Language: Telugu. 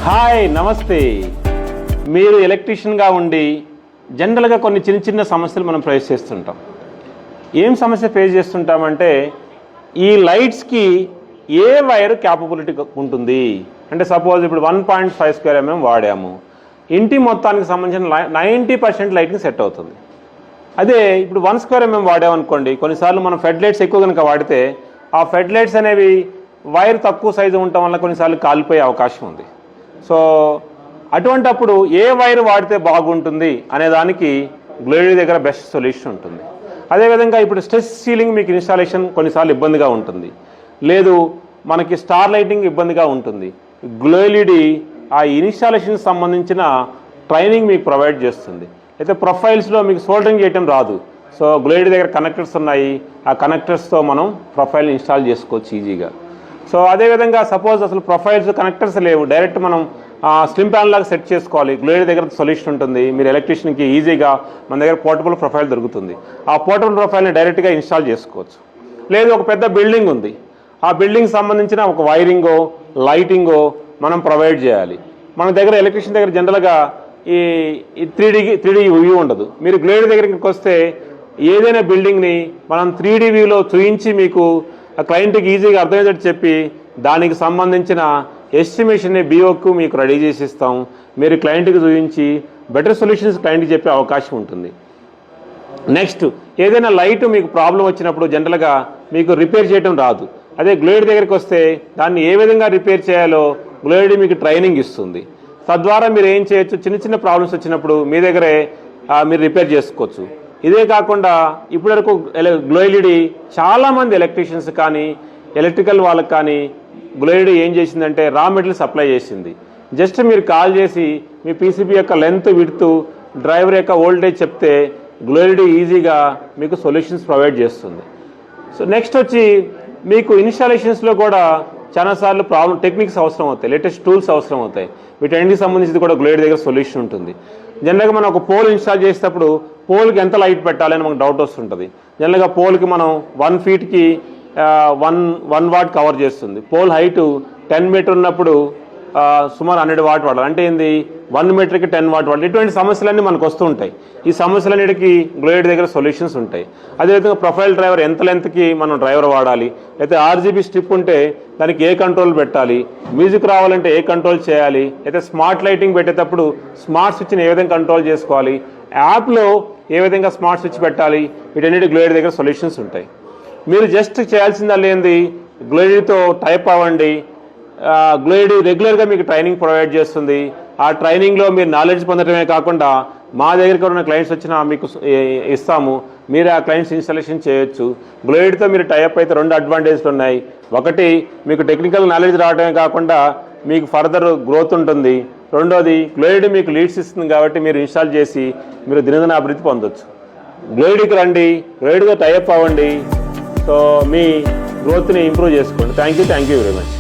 హాయ్ నమస్తే. మీరు ఎలక్ట్రీషియన్గా ఉండి జనరల్గా కొన్ని చిన్న సమస్యలు మనం ఫేస్ చేస్తుంటాం. ఏం సమస్య ఫేస్ చేస్తుంటామంటే ఈ లైట్స్కి ఏ వైర్ క్యాపబిలిటీ ఉంటుంది అంటే సపోజ్ ఇప్పుడు 1.5 స్క్వేర్ mm వాడాము, ఇంటి మొత్తానికి సంబంధించిన 90% లైట్కి సెట్ అవుతుంది. అదే ఇప్పుడు 1 స్క్వేర్ mm వాడామనుకోండి, కొన్నిసార్లు మనం ఫెడ్ లైట్స్ ఎక్కువ కనుక వాడితే ఆ ఫెడ్ లైట్స్ అనేవి వైర్ తక్కువ సైజు ఉండటం వల్ల కొన్నిసార్లు కాలిపోయే అవకాశం ఉంది. సో అటువంటప్పుడు ఏ వైర్ వాడితే బాగుంటుంది అనే దానికి గ్లోయిడీ దగ్గర బెస్ట్ సొల్యూషన్ ఉంటుంది. అదేవిధంగా ఇప్పుడు స్ట్రెస్ సీలింగ్ మీకు ఇన్స్టాలేషన్ కొన్నిసార్లు ఇబ్బందిగా ఉంటుంది, లేదు మనకి స్టార్ లైటింగ్ ఇబ్బందిగా ఉంటుంది. గ్లోయిడీ ఆ ఇన్స్టాలేషన్ సంబంధించిన ట్రైనింగ్ మీకు ప్రొవైడ్ చేస్తుంది. అయితే ప్రొఫైల్స్లో మీకు సోల్డరింగ్ చేయటం రాదు, సో గ్లోయిడీ దగ్గర కనెక్టర్స్ ఉన్నాయి, ఆ కనెక్టర్స్తో మనం ప్రొఫైల్ ఇన్స్టాల్ చేసుకోవచ్చు ఈజీగా. సో అదేవిధంగా సపోజ్ అసలు ప్రొఫైల్స్ కనెక్టర్స్ లేవు, డైరెక్ట్ మనం స్లిమ్ ప్యాన్ లాగా సెట్ చేసుకోవాలి. గ్లోయిడీ దగ్గర సొల్యూషన్ ఉంటుంది. మీరు ఎలక్ట్రీషియన్కి ఈజీగా మన దగ్గర పోర్టబుల్ ప్రొఫైల్ దొరుకుతుంది, ఆ పోర్టబుల్ ప్రొఫైల్ని డైరెక్ట్గా ఇన్స్టాల్ చేసుకోవచ్చు. లేదు ఒక పెద్ద బిల్డింగ్ ఉంది, ఆ బిల్డింగ్ సంబంధించిన ఒక వైరింగో లైటింగో మనం ప్రొవైడ్ చేయాలి. మన దగ్గర ఎలక్ట్రీషియన్ దగ్గర జనరల్గా ఈ 3D వ్యూ ఉండదు. మీరు గ్లోయిడీ దగ్గరికి వస్తే ఏదైనా బిల్డింగ్ని మనం 3D వ్యూలో చూయించి మీకు ఆ క్లయింట్కి ఈజీగా అర్థమయ్యేటట్టు చెప్పి దానికి సంబంధించిన ఎస్టిమేషన్ని BOకు మీకు రెడీ చేసి ఇస్తాం. మీరు క్లయింట్కి చూపించి బెటర్ సొల్యూషన్స్ క్లయింట్కి చెప్పే అవకాశం ఉంటుంది. నెక్స్ట్ ఏదైనా లైట్ మీకు ప్రాబ్లం వచ్చినప్పుడు జనరల్గా మీకు రిపేర్ చేయడం రాదు. అదే గ్లోయిడీ దగ్గరికి వస్తే దాన్ని ఏ విధంగా రిపేర్ చేయాలో గ్లోయిడీ మీకు ట్రైనింగ్ ఇస్తుంది. తద్వారా మీరు ఏం చేయొచ్చు, చిన్న ప్రాబ్లమ్స్ వచ్చినప్పుడు మీ దగ్గరే మీరు రిపేర్ చేసుకోవచ్చు. ఇదే కాకుండా ఇప్పటివరకు గ్లోయిడీ చాలామంది ఎలక్ట్రీషియన్స్ కానీ ఎలక్ట్రికల్ వాళ్ళకి కానీ గ్లోయిడీ ఏం చేసిందంటే రా మెటీరియల్ సప్లై చేసింది. జస్ట్ మీరు కాల్ చేసి మీ PCB యొక్క లెంత్ విడ్త్ డ్రైవర్ యొక్క వోల్టేజ్ చెప్తే గ్లోయిడీ ఈజీగా మీకు సొల్యూషన్స్ ప్రొవైడ్ చేస్తుంది. సో నెక్స్ట్ వచ్చి మీకు ఇన్స్టాలేషన్స్లో కూడా చాలాసార్లు టెక్నిక్స్ అవసరం అవుతాయి, లేటెస్ట్ టూల్స్ అవసరం అవుతాయి. వీటన్నిటికి సంబంధించి కూడా గ్లోయిడీ దగ్గర సొల్యూషన్ ఉంటుంది. జనరల్గా మనం ఒక పోల్ ఇన్స్టాల్ చేసేటప్పుడు పోల్కి ఎంత లైట్ పెట్టాలని మనకు డౌట్ వస్తుంటుంది. జనరల్గా పోల్కి మనం 1 ఫీట్కి 1 వాట్ కవర్ చేస్తుంది. పోల్ హైటు 10 మీటర్ ఉన్నప్పుడు సుమారు 100 వాట్ వాడాలి. అంటే ఏంది 1 మీటర్కి 10 వాట్ వాడాలి. ఇటువంటి సమస్యలన్నీ మనకు వస్తూ ఉంటాయి. ఈ సమస్యలన్నిటికీ గ్లోయిడీ దగ్గర సొల్యూషన్స్ ఉంటాయి. అదేవిధంగా ప్రొఫైల్ డ్రైవర్ ఎంత లెంత్కి మనం డ్రైవర్ వాడాలి, అయితే RGB స్ట్రిప్ ఉంటే దానికి ఏ కంట్రోల్ పెట్టాలి, మ్యూజిక్ రావాలంటే ఏ కంట్రోల్ చేయాలి, అయితే స్మార్ట్ లైటింగ్ పెట్టేటప్పుడు స్మార్ట్ స్విచ్ని ఏ విధంగా కంట్రోల్ చేసుకోవాలి, యాప్లో ఏ విధంగా స్మార్ట్ స్విచ్ పెట్టాలి, వీటన్నిటి గ్లోయిడీ దగ్గర సొల్యూషన్స్ ఉంటాయి. మీరు జస్ట్ చేయాల్సిందల్లా ఏంది, గ్లోయిడీతో టైప్ అవ్వండి. గ్లోయిడీ రెగ్యులర్గా మీకు ట్రైనింగ్ ప్రొవైడ్ చేస్తుంది. ఆ ట్రైనింగ్లో మీరు నాలెడ్జ్ పొందడమే కాకుండా మా దగ్గరికి ఉన్న క్లయింట్స్ వచ్చినా మీకు ఇస్తాము, మీరు ఆ క్లయింట్స్ ఇన్స్టాలేషన్ చేయొచ్చు. గ్లోయిడీతో మీరు టైప్ అయితే 2 అడ్వాంటేజ్లు ఉన్నాయి. ఒకటి, మీకు టెక్నికల్ నాలెడ్జ్ రావడమే కాకుండా మీకు ఫర్దర్ గ్రోత్ ఉంటుంది. రెండోది, గ్లోయిడీ మీకు లీడ్స్ ఇస్తుంది కాబట్టి మీరు ఇన్స్టాల్ చేసి మీరు దినదిన అభివృద్ధి పొందొచ్చు. గ్లోయిడీకి రండి, గ్లోయిడీతో టైప్ అవ్వండి. సో మీ గ్రోత్ని ఇంప్రూవ్ చేసుకోండి. Thank you very much.